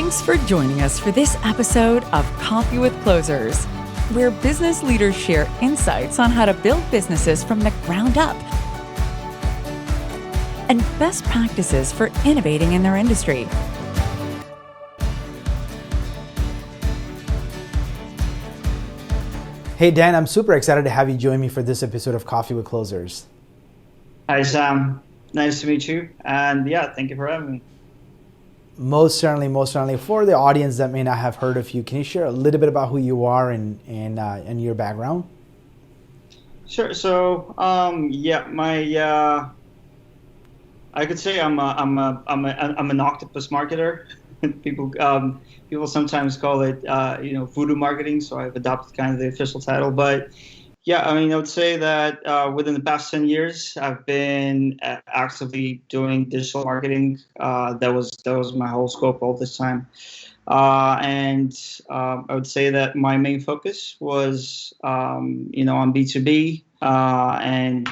Thanks for joining us for this episode of Coffee with Closers, where business leaders share insights on how to build businesses from the ground up and best practices for innovating in their industry. Hey Dan, I'm super excited to have you join me for this episode of Coffee with Closers. Hi Sam, nice to meet you, and thank you for having me. Most certainly. For the audience that may not have heard of you, can you share a little bit about who you are and your background? Sure. So, I could say I'm an octopus marketer. People sometimes call it voodoo marketing. So I've adopted kind of the official title, but I would say that within the past 10 years, I've been actively doing digital marketing. That was my whole scope all this time. And I would say that my main focus was, on B2B, and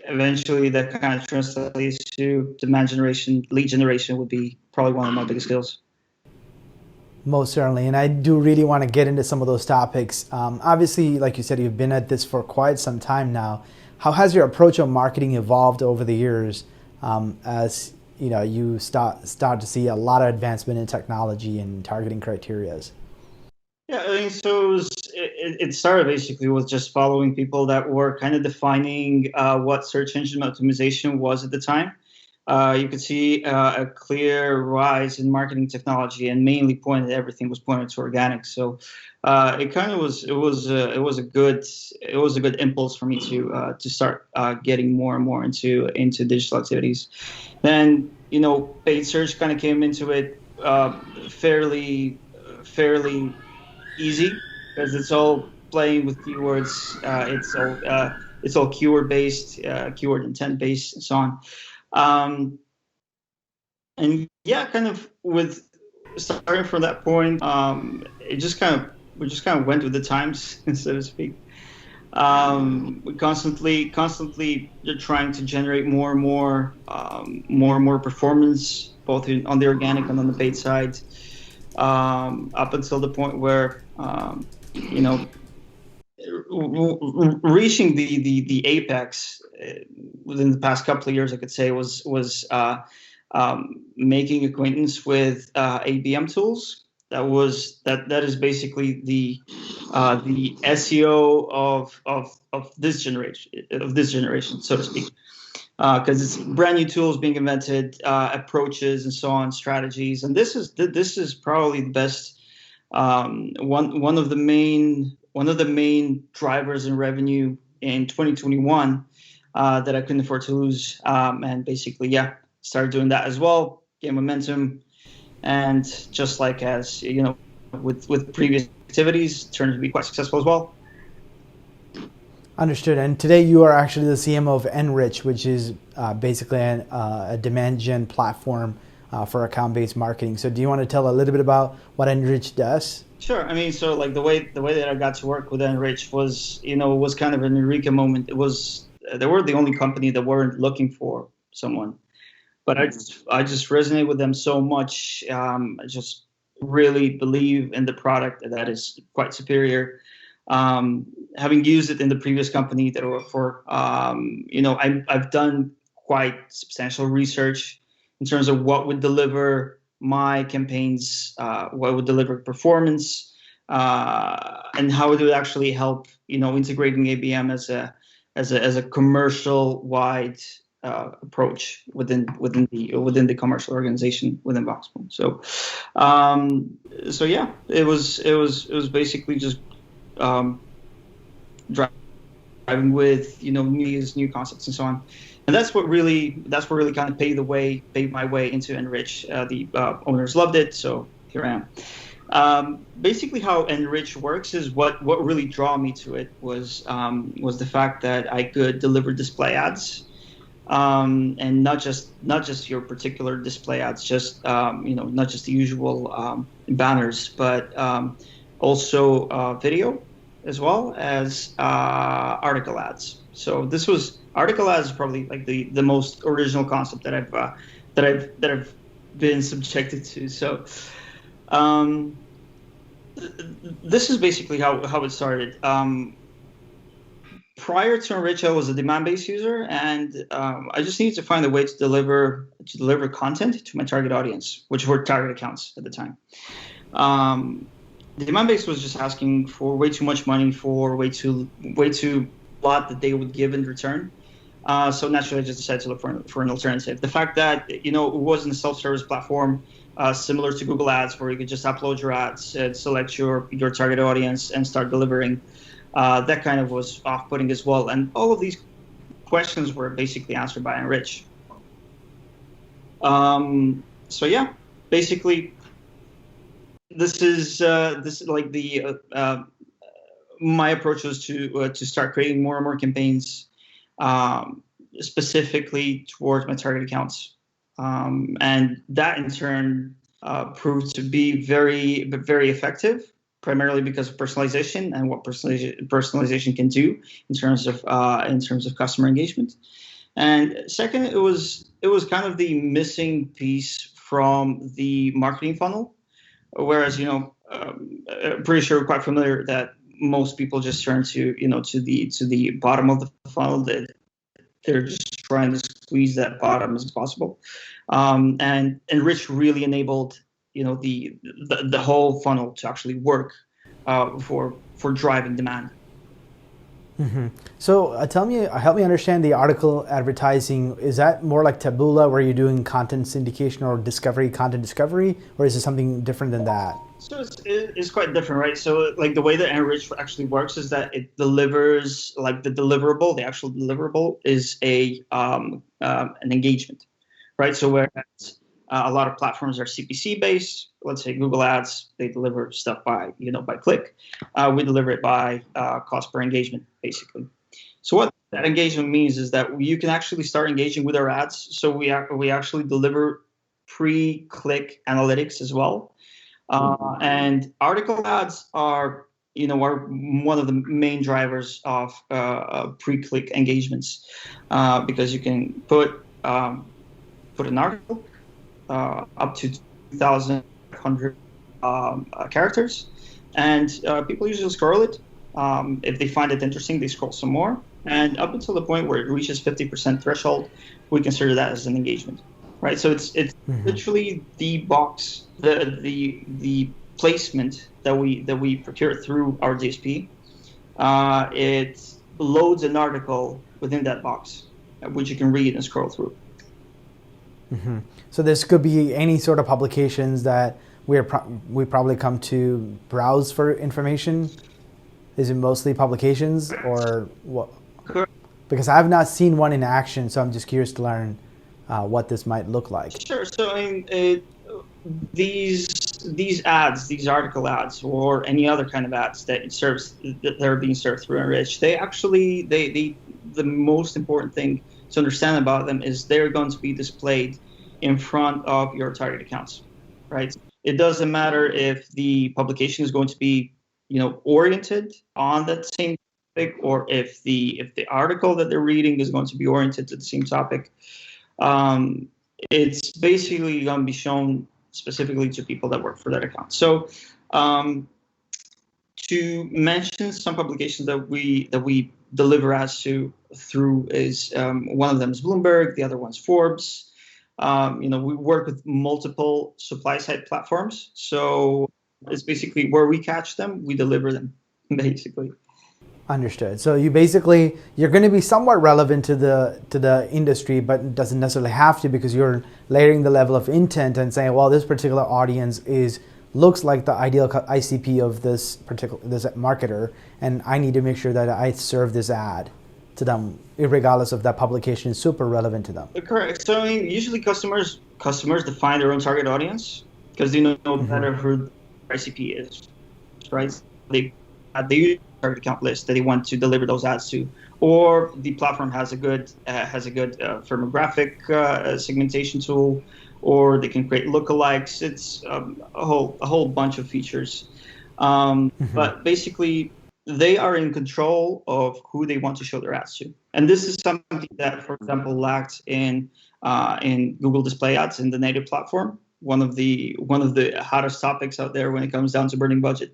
eventually that kind of translates to demand generation. Lead generation would be probably one of my biggest skills. Most certainly, and I do really want to get into some of those topics. Obviously, like you said, you've been at this for quite some time now. How has your approach on marketing evolved over the years as you start to see a lot of advancement in technology and targeting criterias? Yeah, so it started basically with just following people that were kind of defining what search engine optimization was at the time. You could see a clear rise in marketing technology, and mainly everything was pointed to organic. So it was a good impulse for me to start getting more and more into digital activities. Then paid search kind of came into it fairly easy because it's all playing with keywords. It's all keyword based, keyword intent based, and so on. Kind of with starting from that point, we just kind of went with the times, so to speak. We constantly trying to generate more and more performance, both on the organic and on the paid side, up until the point where reaching the apex within the past couple of years, I could say, was making acquaintance with ABM tools. That is basically the SEO of this generation, so to speak, because it's brand new tools being invented, approaches and so on, strategies, and this is probably the best one of the main drivers in revenue in 2021 that I couldn't afford to lose, and basically started doing that as well, gain momentum, and just like as with previous activities, turned to be quite successful as well. Understood. And today you are actually the CMO of Enrich, which is basically a demand gen platform for account-based marketing. So do you want to tell a little bit about what Enrich does? Sure. So like the way that I got to work with Enrich was kind of an eureka moment. They were the only company that weren't looking for someone, but I just resonate with them so much. I just really believe in the product that is quite superior. Having used it in the previous company that I worked for, I've done quite substantial research in terms of what would deliver my campaigns, what would deliver performance, and how it would actually help, integrating ABM as a commercial wide approach within the commercial organization within Voxpool. So it was basically just driving with new concepts and so on. And that's what really kind of paved my way into Enrich. The owners loved it, so here I am. Basically, how Enrich works is what really drew me to it was the fact that I could deliver display ads, and not just your particular display ads, just not just the usual banners, but also video, as well as article ads. So article ads is probably like the most original concept that I've been subjected to. So Um, this is basically how it started. Prior to Enrich, I was a demand-based user, and I just needed to find a way to deliver content to my target audience, which were target accounts at the time. The demand-based was just asking for way too much money for way too lot that they would give in return. So naturally, I just decided to look for an alternative. The fact that it wasn't a self-service platform similar to Google Ads, where you could just upload your ads, select your target audience, and start delivering. That kind of was off-putting as well. And all of these questions were basically answered by Enrich. So yeah, basically, this is like the my approach was to start creating more and more campaigns, specifically towards my target accounts, and that in turn proved to be very effective, primarily because of personalization and what personalization can do in terms of customer engagement. And second, it was kind of the missing piece from the marketing funnel. Whereas, I'm pretty sure we're quite familiar that most people just turn to the bottom of the funnel. That they're just trying to squeeze that bottom as possible. And Enrich really enabled, the whole funnel to actually work for driving demand. Mm-hmm. So help me understand the article advertising. Is that more like Taboola, where you're doing content syndication or content discovery, or is it something different than that? So it's quite different, right? So like the way that Enrich actually works is that it delivers like the actual deliverable is an engagement, right? So whereas a lot of platforms are CPC based, let's say Google Ads, they deliver stuff by click. We deliver it by cost per engagement, basically. So what that engagement means is that you can actually start engaging with our ads. So we actually deliver pre-click analytics as well. And article ads are one of the main drivers of pre-click engagements, because you can put an article up to 2,100 characters, and people usually scroll it. If they find it interesting, they scroll some more, and up until the point where it reaches 50% threshold, we consider that as an engagement, right? So it's literally the box, the placement that we procure through our DSP. It loads an article within that box, which you can read and scroll through. Mm-hmm. So this could be any sort of publications that we probably come to browse for information. Is it mostly publications or what? Correct. Because I have not seen one in action, so I'm just curious to learn what this might look like. Sure. So these ads, these article ads, or any other kind of ads that are being served through Enrich, the most important thing to understand about them is they're going to be displayed in front of your target accounts, right? It doesn't matter if the publication is going to be, oriented on that same topic, or if the article that they're reading is going to be oriented to the same topic. It's basically going to be shown specifically to people that work for that account. So, to mention some publications that we deliver ads through is one of them is Bloomberg, the other one's Forbes. We work with multiple supply side platforms, so it's basically where we catch them, we deliver them, basically. Understood. So you're going to be somewhat relevant to the industry, but it doesn't necessarily have to, because you're layering the level of intent and saying, well, this particular audience looks like the ideal ICP of this marketer, and I need to make sure that I serve this ad to them, regardless of that publication is super relevant to them. Correct. So usually customers define their own target audience because they know better who their ICP is, right? They use target account list that they want to deliver those ads to, or the platform has a good firmographic segmentation tool, or they can create lookalikes. It's a whole bunch of features, but basically they are in control of who they want to show their ads to. And this is something that, for example, lacked in Google Display Ads in the native platform. one of the hottest topics out there when it comes down to burning budget.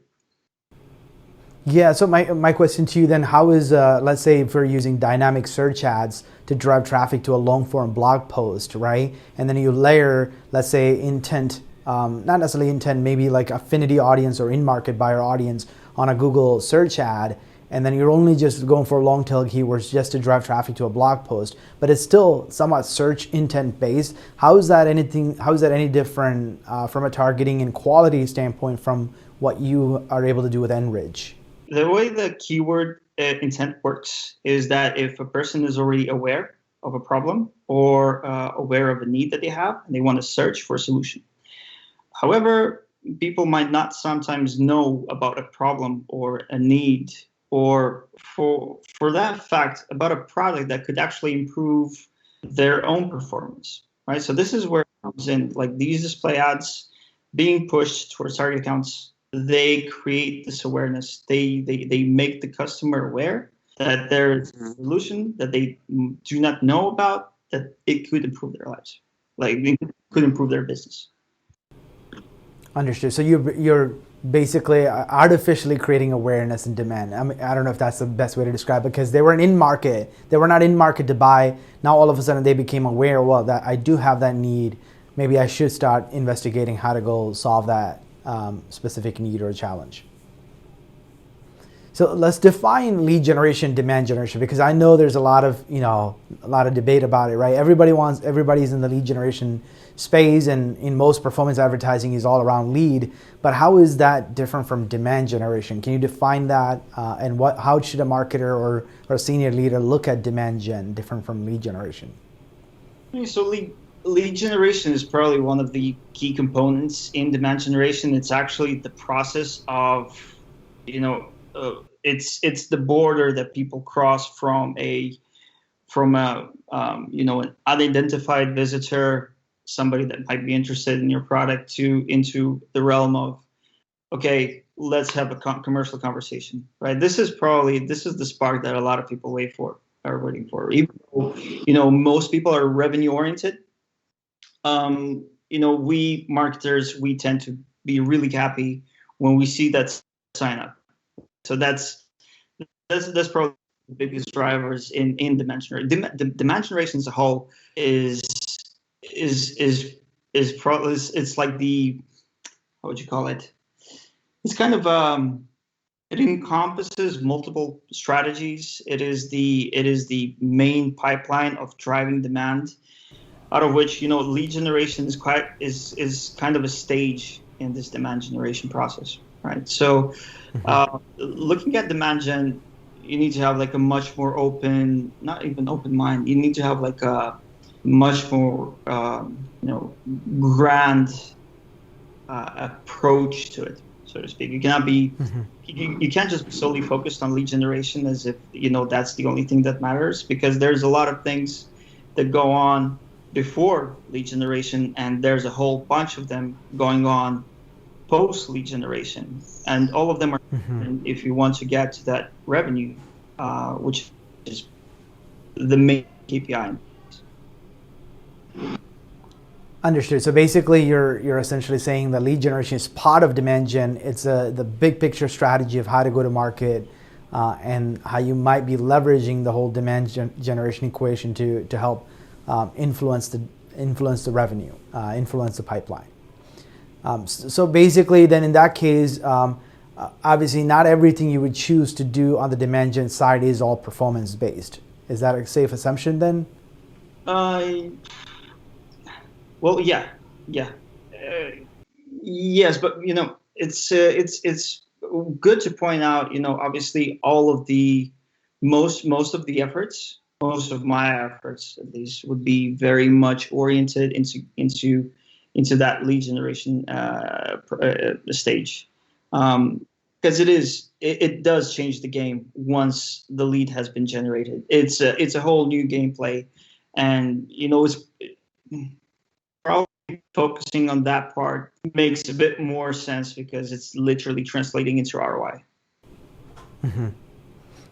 Yeah, so my question to you then, how is, let's say if we're using dynamic search ads to drive traffic to a long form blog post, right? And then you layer, let's say intent, not necessarily intent, maybe like affinity audience or in-market buyer audience on a Google search ad, and then you're only just going for long tail keywords just to drive traffic to a blog post, but it's still somewhat search intent based. How is that any different from a targeting and quality standpoint from what you are able to do with Enrich? The way the keyword intent works is that if a person is already aware of a problem or aware of a need that they have and they want to search for a solution. However, people might not sometimes know about a problem or a need, or for that fact about a product that could actually improve their own performance, right? So this is where it comes in, like these display ads being pushed towards target accounts. They create this awareness. They make the customer aware that there's a solution that they do not know about, that it could improve their lives, like it could improve their business. Understood. So you're basically artificially creating awareness and demand. I mean, I don't know if that's the best way to describe it, because they were in market. They were not in market to buy. Now all of a sudden they became aware, well, that I do have that need. Maybe I should start investigating how to go solve that specific need or challenge. So let's define lead generation, demand generation, because I know there's a lot of debate about it, right? Everybody's in the lead generation space, and in most performance advertising is all around lead. But how is that different from demand generation? Can you define that, and how should a marketer or a senior leader look at demand gen different from lead generation? So lead generation is probably one of the key components in demand generation. It's actually the process of, it's the border that people cross from an unidentified visitor, somebody that might be interested in your product, into the realm of, okay, let's have a commercial conversation, right? This is the spark that a lot of people are waiting for. Even though, most people are revenue oriented. We marketers, we tend to be really happy when we see that sign up. So that's probably the biggest drivers in demand generation. Demand generation as a whole is probably, it's like the, how would you call it? It's kind of it encompasses multiple strategies. It is the main pipeline of driving demand, out of which lead generation is kind of a stage in this demand generation process, right? So looking at demand gen, you need to have like a much more open, not even open mind. You need to have like a much more grand approach to it, so to speak. You cannot be you can't just be solely focused on lead generation as if that's the only thing that matters, because there's a lot of things that go on before lead generation, and there's a whole bunch of them going on post lead generation, and all of them are if you want to get to that revenue, which is the main KPI. Understood. So basically, you're essentially saying that lead generation is part of demand gen. It's the big picture strategy of how to go to market, and how you might be leveraging the whole demand generation equation to help influence the revenue, influence the pipeline. So basically, then in that case, obviously not everything you would choose to do on the demand gen side is all performance based. Is that a safe assumption then? Well, yeah. Yes, but it's good to point out. Obviously, all of the most of the efforts, most of my efforts at least, would be very much oriented into that lead generation stage, because it does change the game once the lead has been generated. It's a whole new gameplay, and it's probably focusing on that part makes a bit more sense, because it's literally translating into ROI.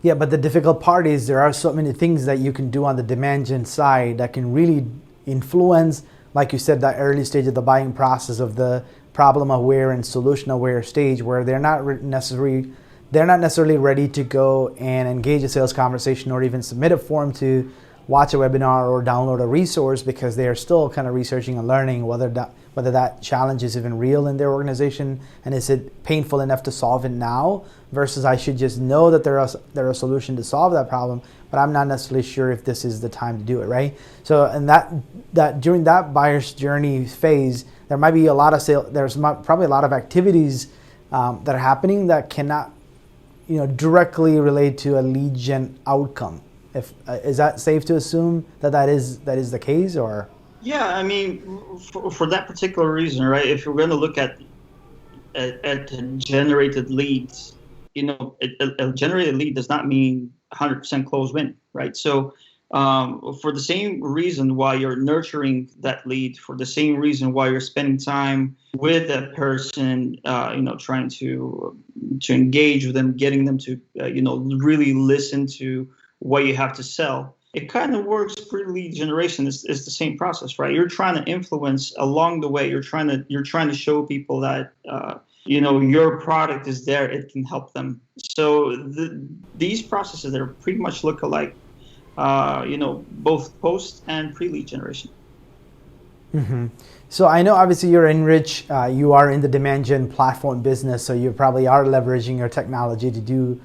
Yeah, but the difficult part is there are so many things that you can do on the demand gen side that can really influence like you said, that early stage of the buying process of the problem aware and solution aware stage, where they're not necessarily ready to go and engage a sales conversation or even submit a form to watch a webinar or download a resource, because they are still kind of researching and learning whether that challenge is even real in their organization, and is it painful enough to solve it now, versus I should just know that there are a solution to solve that problem, but I'm not necessarily sure if this is the time to do it, right? So, and that during that buyer's journey phase, there might be a lot of probably a lot of activities that are happening that cannot, directly relate to a lead gen outcome. Is that safe to assume that is the case, or? Yeah, I mean, for that particular reason, right? If you're going to look at generated leads, a generated lead does not mean 100% close win, right? So, for the same reason why you're nurturing that lead, for the same reason why you're spending time with that person, trying to engage with them, getting them to, really listen to what you have to sell. It kind of works pre-lead generation. It's the same process, right? You're trying to influence along the way. You're trying to show people that your product is there. It can help them. So these processes, they're pretty much look alike. Both post and pre-lead generation. Mm-hmm. So I know obviously you're Enrich. You are in the demand gen platform business, so you probably are leveraging your technology to do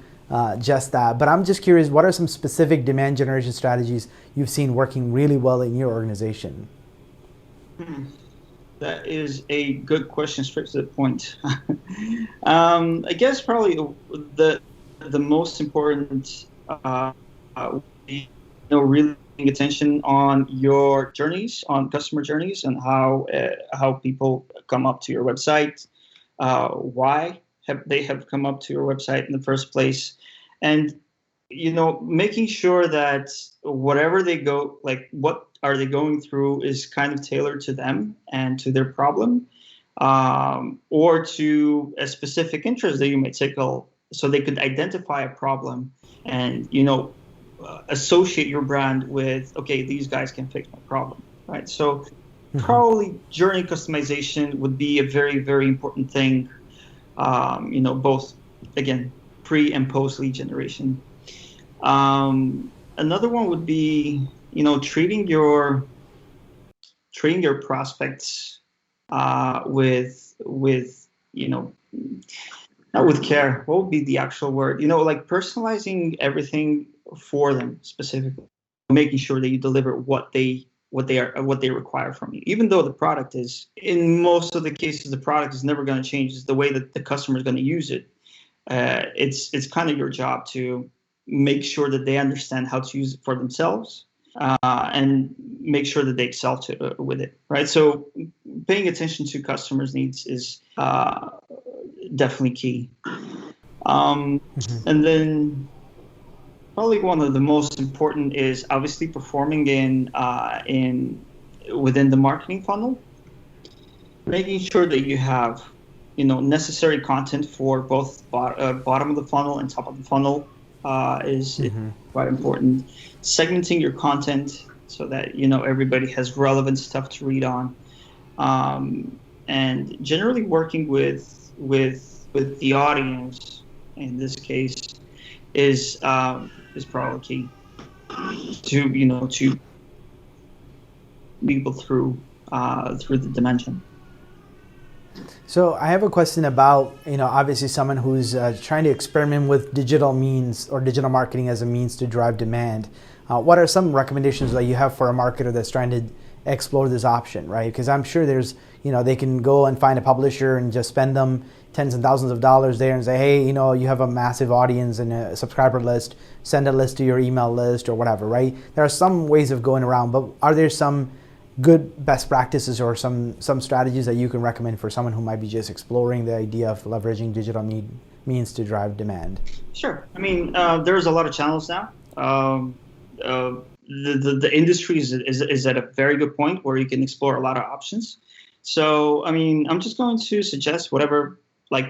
just that. But I'm just curious, what are some specific demand generation strategies you've seen working really well in your organization? That is a good question, straight to the point. I guess probably the most important, really paying attention on your journeys, on customer journeys, and how people come up to your website, why they have come up to your website in the first place, and making sure that whatever they go, like what are they going through, is kind of tailored to them and to their problem, or to a specific interest that you may tickle, so they could identify a problem and associate your brand with, okay, these guys can fix my problem, right? So probably journey customization would be a very, very important thing, both, again, pre and post lead generation. Another one would be, treating your prospects with not with care. What would be the actual word? Like personalizing everything for them specifically, making sure that you deliver what they require from you. Even though the product is, in most of the cases, the product is never going to change. It's the way that the customer is going to use it. It's kind of your job to make sure that they understand how to use it for themselves, and make sure that they excel with it, right? So paying attention to customers' needs is definitely key. And then probably one of the most important is obviously performing within the marketing funnel, making sure that you have necessary content for both bottom of the funnel and top of the funnel is quite important. Segmenting your content so that everybody has relevant stuff to read on, and generally working with the audience in this case is probably key to to people through the dimension. So I have a question about, obviously someone who's trying to experiment with digital means or digital marketing as a means to drive demand. What are some recommendations that you have for a marketer that's trying to explore this option, right? Because I'm sure there's, they can go and find a publisher and just spend them tens and thousands of dollars there and say, hey, you have a massive audience and a subscriber list, send a list to your email list or whatever, right? There are some ways of going around, but are there some good best practices or some strategies that you can recommend for someone who might be just exploring the idea of leveraging digital means to drive demand? Sure. I mean, there's a lot of channels now. The industry is at a very good point where you can explore a lot of options. So, I mean, I'm just going to suggest whatever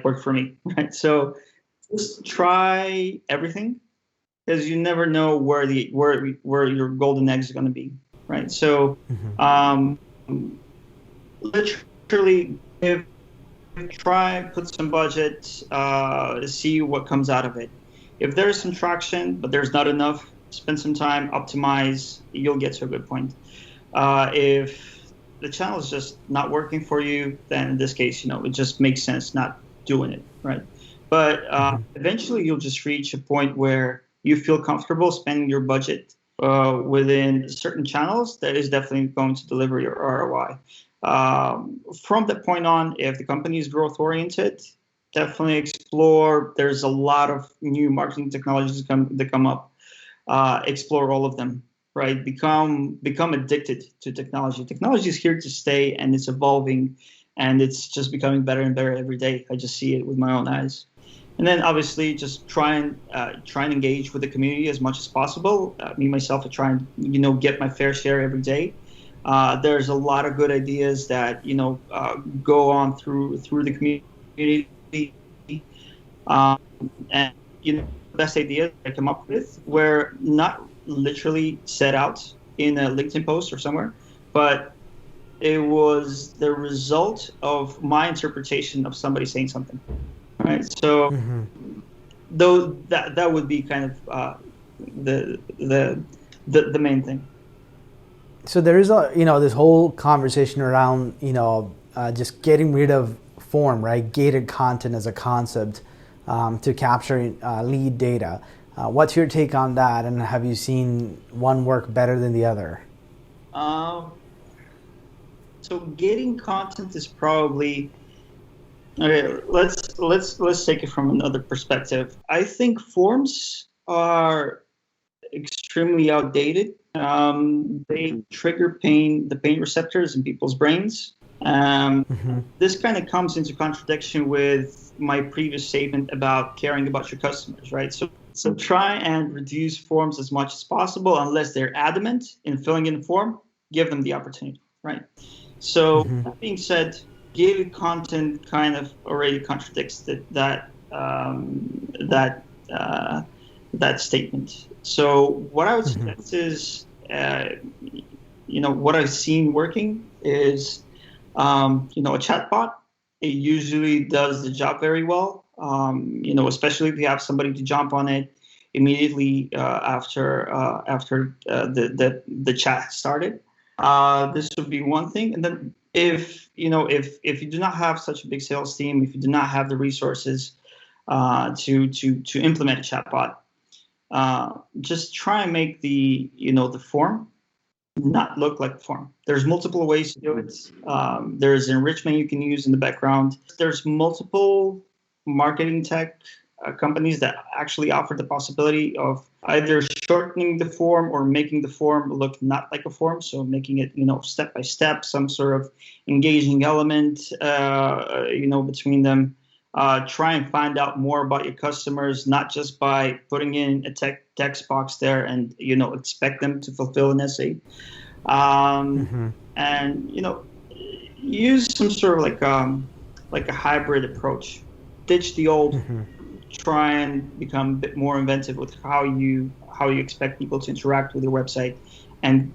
worked for me, right? So just try everything, because you never know where your golden egg is going to be, right? So literally try, put some budget, see what comes out of it. If there's some traction, but there's not enough, spend some time, optimize, you'll get to a good point. If the channel is just not working for you, then in this case, it just makes sense not doing it, right? But eventually you'll just reach a point where you feel comfortable spending your budget within certain channels that is definitely going to deliver your ROI. From that point on, if the company is growth oriented, definitely explore. There's a lot of new marketing technologies that come up. Explore all of them, right? Become addicted to technology. Technology is here to stay, and it's evolving, and it's just becoming better and better every day. I just see it with my own eyes. And then obviously just try and engage with the community as much as possible. Me myself, I try and get my fair share every day. There's a lot of good ideas that go on through the community, and the best ideas I come up with were not literally set out in a LinkedIn post or somewhere, but it was the result of my interpretation of somebody saying something. Right, so though that would be kind of the main thing. So there is this whole conversation around just getting rid of form, right? Gated content as a concept to capture lead data. What's your take on that, and have you seen one work better than the other? So gating content is probably okay. Let's take it from another perspective. I think forms are extremely outdated. They trigger the pain receptors in people's brains. This kind of comes into contradiction with my previous statement about caring about your customers, right? So try and reduce forms as much as possible, unless they're adamant in filling in the form. Give them the opportunity, right? So that being said, gated content kind of already contradicts that statement. So what I would suggest is, what I've seen working is, a chatbot. It usually does the job very well. Especially if you have somebody to jump on it immediately after the chat started. This would be one thing. And then if you do not have such a big sales team, if you do not have the resources to implement a chatbot, just try and make the form not look like a form. There's multiple ways to do it. There's enrichment you can use in the background. There's multiple marketing tech companies that actually offer the possibility of either shortening the form or making the form look not like a form. So making it, step by step, some sort of engaging element, between them. Try and find out more about your customers, not just by putting in a text box there and expect them to fulfill an essay. And use some sort of like a hybrid approach. Ditch the old. Try and become a bit more inventive with how you expect people to interact with your website, and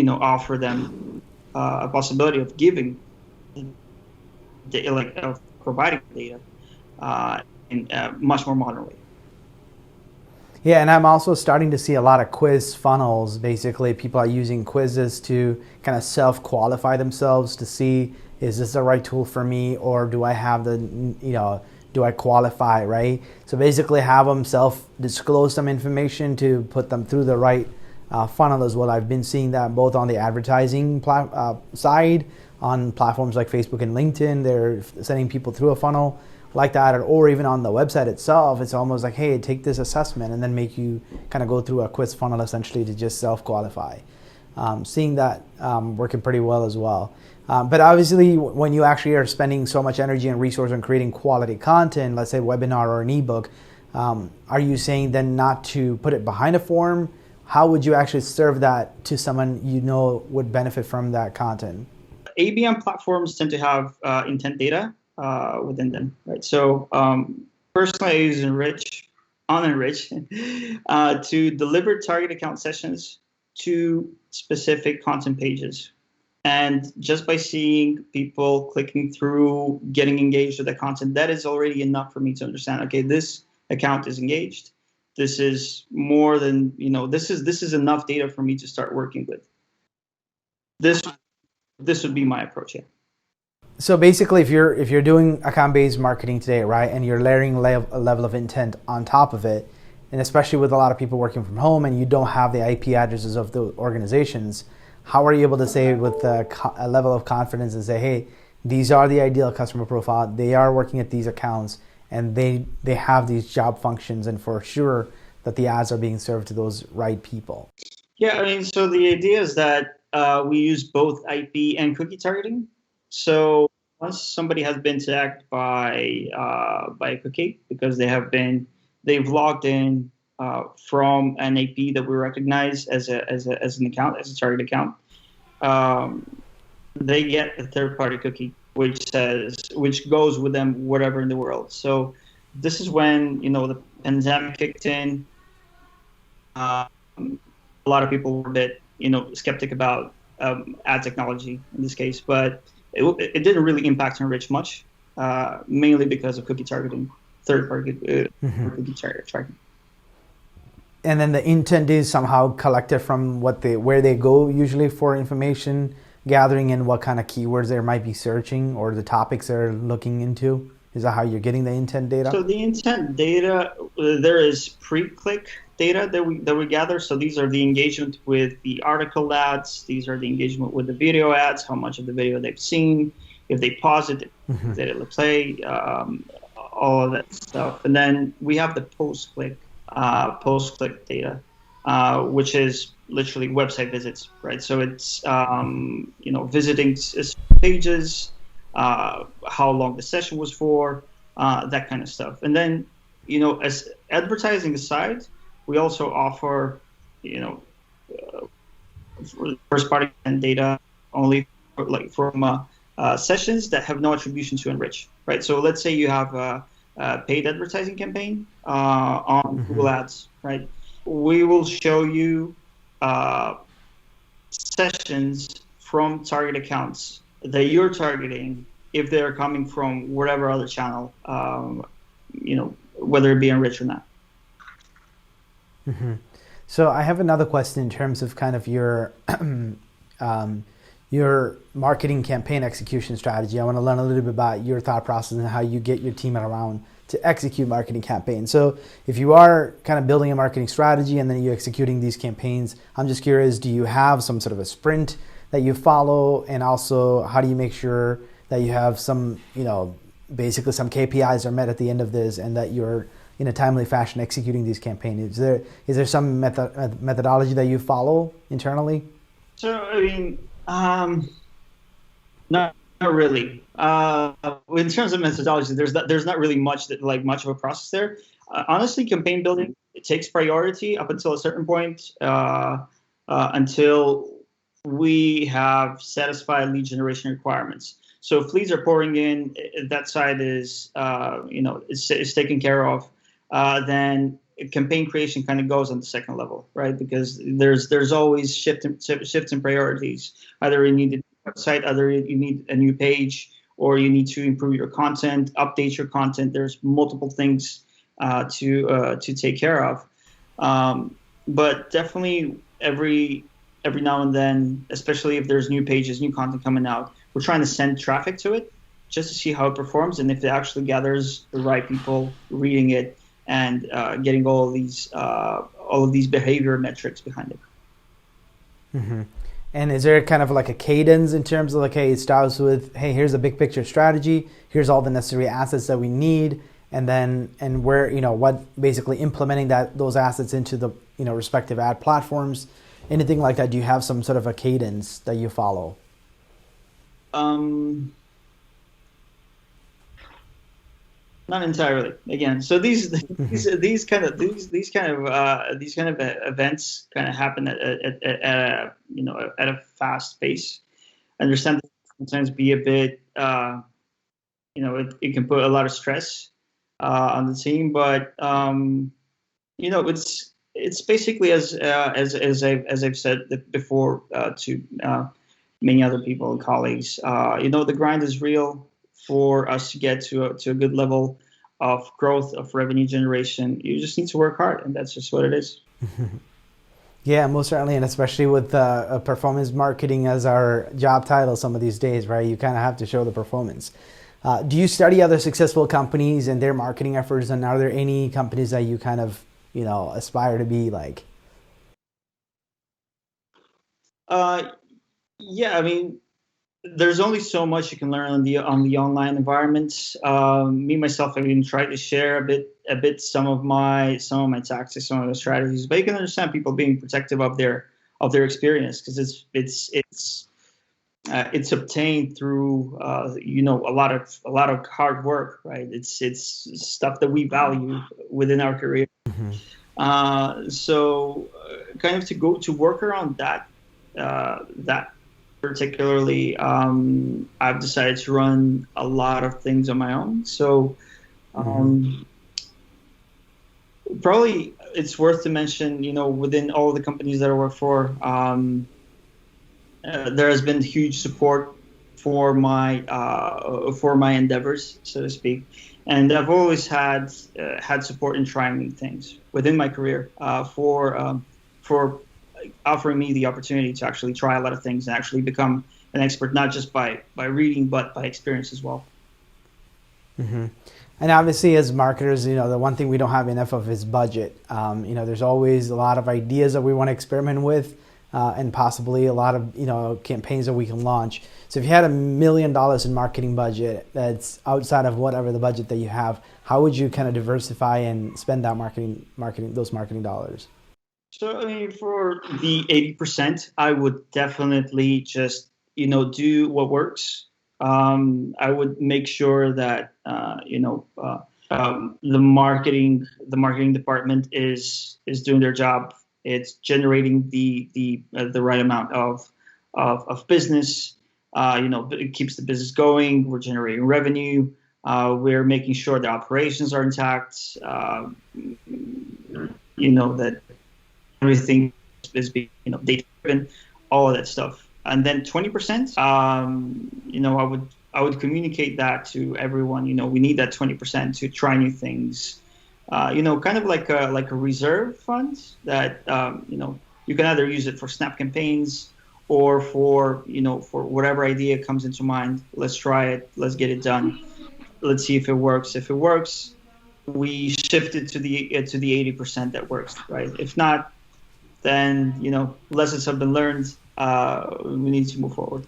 offer them a possibility of giving of providing data in a much more modern way. Yeah, and I'm also starting to see a lot of quiz funnels. Basically, people are using quizzes to kind of self-qualify themselves to see, is this the right tool for me, or do I have do I qualify, right? So basically have them self-disclose some information to put them through the right funnel as well. I've been seeing that both on the advertising side, on platforms like Facebook and LinkedIn. They're sending people through a funnel like that, or even on the website itself. It's almost like, hey, take this assessment, and then make you kind of go through a quiz funnel essentially to just self-qualify. Seeing that working pretty well as well. But obviously, when you actually are spending so much energy and resource on creating quality content, let's say webinar or an ebook, are you saying then not to put it behind a form? How would you actually serve that to someone would benefit from that content? ABM platforms tend to have intent data within them, right? So personally, I use Enrich to deliver target account sessions to specific content pages. And just by seeing people clicking through, getting engaged with the content, that is already enough for me to understand, okay, this account is engaged. This is more than, this is enough data for me to start working with. This would be my approach, yeah. So basically, if you're doing account-based marketing today, right, and you're layering a level of intent on top of it, and especially with a lot of people working from home and you don't have the IP addresses of the organizations, how are you able to say with a level of confidence and say, hey, these are the ideal customer profile, they are working at these accounts, and they have these job functions, and for sure that the ads are being served to those right people? Yeah, I mean, so the idea is that we use both IP and cookie targeting. So once somebody has been tagged by a cookie because they've logged in from an IP that we recognize as an account, as a target account, they get a third-party cookie which goes with them whatever in the world. So this is when the pandemic kicked in. A lot of people were a bit skeptic about ad technology in this case, but it didn't really impact Enrich much, mainly because of cookie targeting, third-party cookie targeting. And then the intent is somehow collected from where they go usually for information gathering and what kind of keywords they might be searching or the topics they're looking into. Is that how you're getting the intent data? So the intent data, there is pre-click data that we gather. So these are the engagement with the article ads. These are the engagement with the video ads, how much of the video they've seen, if they pause it, did it play, all of that stuff. And then we have the post-click data, which is literally website visits, right? So it's visiting pages, how long the session was for, that kind of stuff. And then as advertising aside, we also offer first party data only from sessions that have no attribution to Enrich, right? So let's say you have a paid advertising campaign on Google Ads, right? We will show you sessions from target accounts that you're targeting if they're coming from whatever other channel, whether it be Enrich or not. So I have another question in terms of kind of your marketing campaign execution strategy. I want to learn a little bit about your thought process and how you get your team around to execute marketing campaigns. So if you are kind of building a marketing strategy and then you're executing these campaigns, I'm just curious, do you have some sort of a sprint that you follow? And also, how do you make sure that you have some, basically some KPIs are met at the end of this and that you're in a timely fashion executing these campaigns? Is there some methodology that you follow internally? So, I mean, not really. In terms of methodology, there's not really much of a process there. Honestly, campaign building, it takes priority up until a certain point, until we have satisfied lead generation requirements. So if leads are pouring in, that side is is taken care of. Then campaign creation kind of goes on the second level, right? Because there's always shifts in priorities. Either you need a website, either you need a new page, or you need to improve your content, update your content. There's multiple things to take care of. But definitely every now and then, especially if there's new pages, new content coming out, we're trying to send traffic to it just to see how it performs and if it actually gathers the right people reading it and getting all of these behavior metrics behind it. Mm-hmm. And is there kind of like a cadence in terms of hey, it starts with, hey, here's a big picture strategy, here's all the necessary assets that we need, and where what basically implementing those assets into the respective ad platforms, anything like that? Do you have some sort of a cadence that you follow? Not entirely. Again, so these kind of events kind of happen at a fast pace. I understand that sometimes be a bit it can put a lot of stress on the team, but it's basically as I've said before to many other people and colleagues. The grind is real. For us to get to a good level of growth, of revenue generation, you just need to work hard, and that's just what it is. Yeah, most certainly, and especially with performance marketing as our job title some of these days, right? You kind of have to show the performance. Do you study other successful companies and their marketing efforts, and are there any companies that you kind of, aspire to be like? Yeah, I mean, there's only so much you can learn on the online environment. Me myself, I even tried to share a bit some of my tactics, some of the strategies, but you can understand people being protective of their experience, because it's obtained through a lot of hard work, right? It's stuff that we value within our career. So kind of to work around that particularly, I've decided to run a lot of things on my own. So probably it's worth to mention, within all the companies that I work for, there has been huge support for my endeavors, so to speak, and I've always had support in trying new things within my career, for offering me the opportunity to actually try a lot of things and actually become an expert, not just by reading, but by experience as well. Mm-hmm. And obviously, as marketers, the one thing we don't have enough of is budget. There's always a lot of ideas that we want to experiment with, and possibly a lot of campaigns that we can launch. So if you had $1 million in marketing budget that's outside of whatever the budget that you have, how would you kind of diversify and spend that those marketing dollars? So, I mean, for the 80%, I would definitely just, do what works. I would make sure that, the marketing department is doing their job. It's generating the right amount of business. It keeps the business going. We're generating revenue. We're making sure the operations are intact. That everything is being, data driven, all of that stuff. And then 20%, I would communicate that to everyone. We need that 20% to try new things. Kind of like a reserve fund that, you can either use it for snap campaigns or for whatever idea comes into mind. Let's try it. Let's get it done. Let's see if it works. If it works, we shift it to the 80% that works, right? If not, then lessons have been learned. We need to move forward.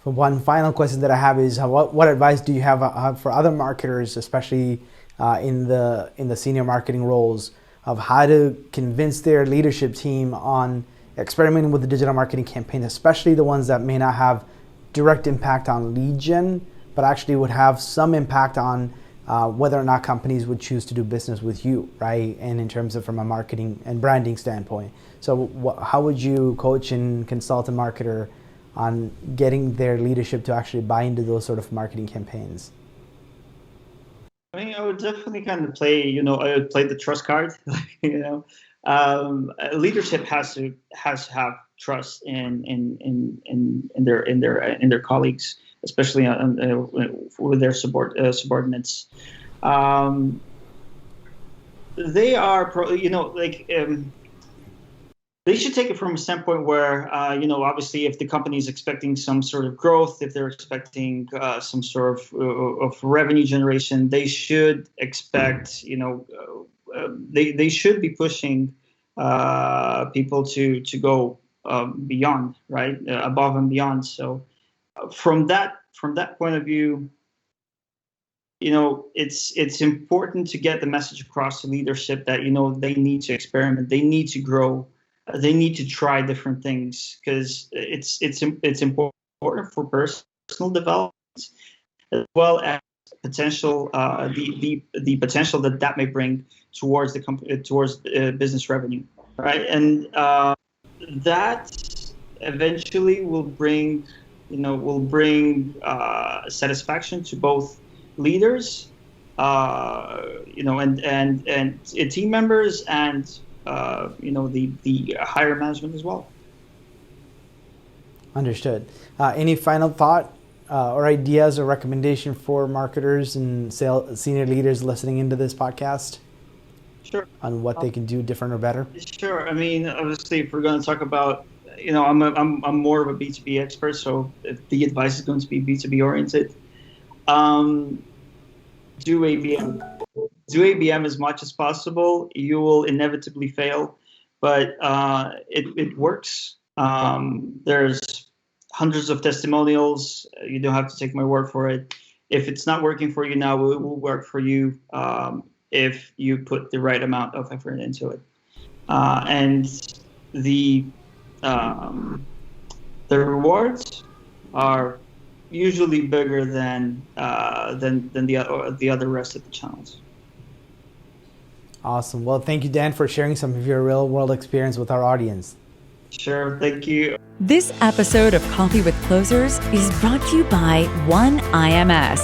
One final question that I have is, what advice do you have for other marketers, especially in the senior marketing roles, of how to convince their leadership team on experimenting with the digital marketing campaigns, especially the ones that may not have direct impact on lead gen, but actually would have some impact on whether or not companies would choose to do business with you, right? And in terms of from a marketing and branding standpoint. So how would you coach and consult a marketer on getting their leadership to actually buy into those sort of marketing campaigns? I mean, I would definitely kind of play, I would play the trust card. Leadership has to have trust in their colleagues, especially with their subordinates. They are, they should take it from a standpoint where, obviously, if the company is expecting some sort of growth, if they're expecting some sort of revenue generation, they should expect, they should be pushing people to go beyond, right, above and beyond. So from that point of view, it's important to get the message across to leadership that they need to experiment, they need to grow. They need to try different things, because it's important for personal development, as well as potential the potential that may bring towards the company, towards business revenue, right? And that eventually will bring satisfaction to both leaders, and team members, and the higher management as well. Understood. Any final thought or ideas or recommendation for marketers and senior leaders listening into this podcast? Sure. On what they can do different or better? Sure. I mean, obviously, if we're going to talk about, I'm more of a B2B expert, so if the advice is going to be B2B oriented, do ABM. Do ABM as much as possible. You will inevitably fail, but it works. There's hundreds of testimonials. You don't have to take my word for it. If it's not working for you now, it will work for you if you put the right amount of effort into it. And the rewards are usually bigger than the other rest of the channels. Awesome. Well, thank you, Dan, for sharing some of your real world experience with our audience. Sure. Thank you. This episode of Coffee with Closers is brought to you by One IMS,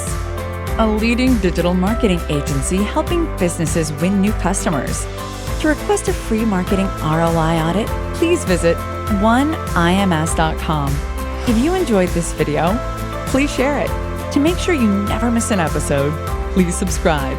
a leading digital marketing agency helping businesses win new customers. To request a free marketing ROI audit, please visit oneims.com. If you enjoyed this video, please share it. To make sure you never miss an episode, please subscribe.